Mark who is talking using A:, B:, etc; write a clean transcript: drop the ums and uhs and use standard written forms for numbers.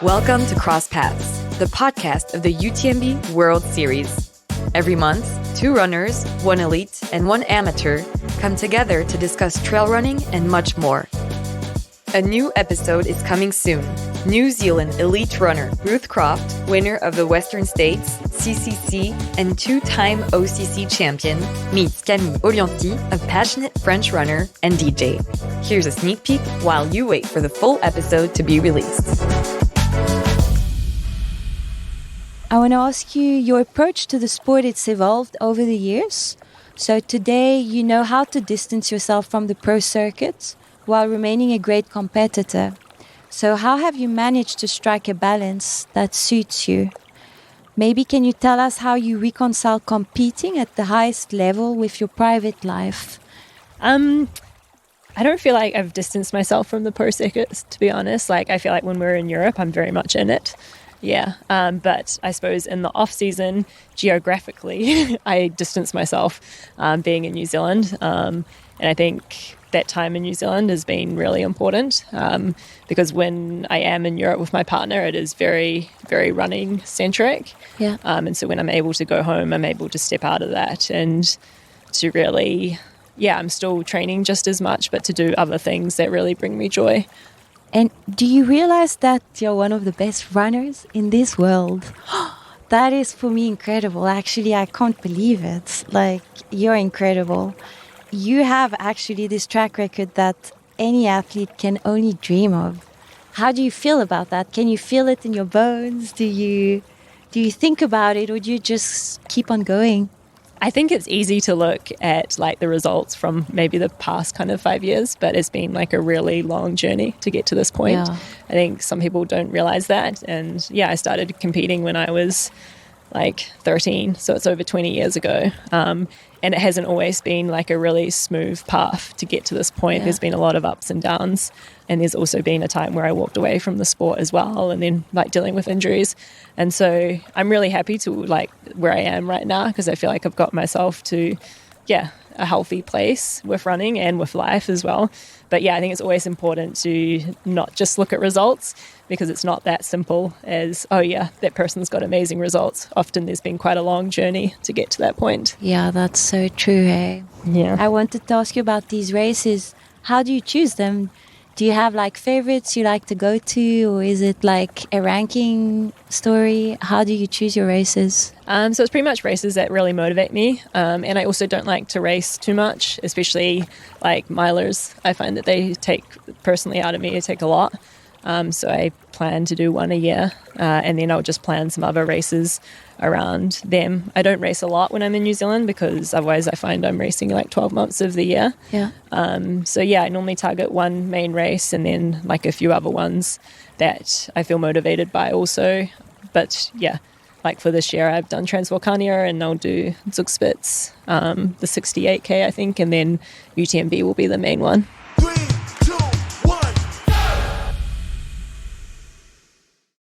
A: Welcome to Cross Paths, the podcast of the UTMB World Series. Every month, 2 runners, 1 elite, and 1 amateur come together to discuss trail running and much more. A new episode is coming soon. New Zealand elite runner Ruth Croft, winner of the Western States, CCC, and 2-time OCC champion, meets Camille Olianti, a passionate French runner and DJ. Here's a sneak peek while you wait for the full episode to be released.
B: I want to ask you your approach to the sport. It's evolved over the years. So today you know how to distance yourself from the pro circuit while remaining a great competitor. So how have you managed to strike a balance that suits you? Maybe can you tell us how you reconcile competing at the highest level with your private life?
C: I don't feel like I've distanced myself from the pro circuits, to be honest. I feel like when we're in Europe, I'm very much in it. Yeah, but I suppose in the off-season, geographically, I distance myself being in New Zealand. And I think that time in New Zealand has been really important because when I am in Europe with my partner, it is very, very running-centric.
B: Yeah.
C: And so when I'm able to go home, I'm able to step out of that and to really, I'm still training just as much, but to do other things that really bring me joy.
B: And do you realize that you're one of the best runners in this world? That is, for me, incredible. Actually, I can't believe it. You're incredible. You have actually this track record that any athlete can only dream of. How do you feel about that? Can you feel it in your bones? Do you think about it, or do you just keep on going?
C: I think it's easy to look at the results from maybe the past kind of 5 years, but it's been a really long journey to get to this point.
B: Yeah.
C: I think some people don't realize that. And I started competing when I was 13, so it's over 20 years ago. And it hasn't always been a really smooth path to get to this point.
B: Yeah.
C: There's been a lot of ups and downs. And there's also been a time where I walked away from the sport as well, and then dealing with injuries. And so I'm really happy to where I am right now, because I feel like I've got myself to, a healthy place with running and with life as well. But I think it's always important to not just look at results, because it's not that simple as, that person's got amazing results. Often there's been quite a long journey to get to that point.
B: Yeah, that's so true, hey?
C: Yeah.
B: I wanted to ask you about these races. How do you choose them? Do you have favorites you like to go to, or is it a ranking story? How do you choose your races?
C: So it's pretty much races that really motivate me. And I also don't like to race too much, especially milers. I find that they take, personally out of me, they take a lot. So I plan to do 1 a year, and then I'll just plan some other races around them. I don't race a lot when I'm in New Zealand, because otherwise I find I'm racing 12 months of the year.
B: Yeah.
C: I normally target 1 main race and then a few other ones that I feel motivated by also. But for this year, I've done Transvolcania, and I'll do Zugspitz, the 68K, I think, and then UTMB will be the main one.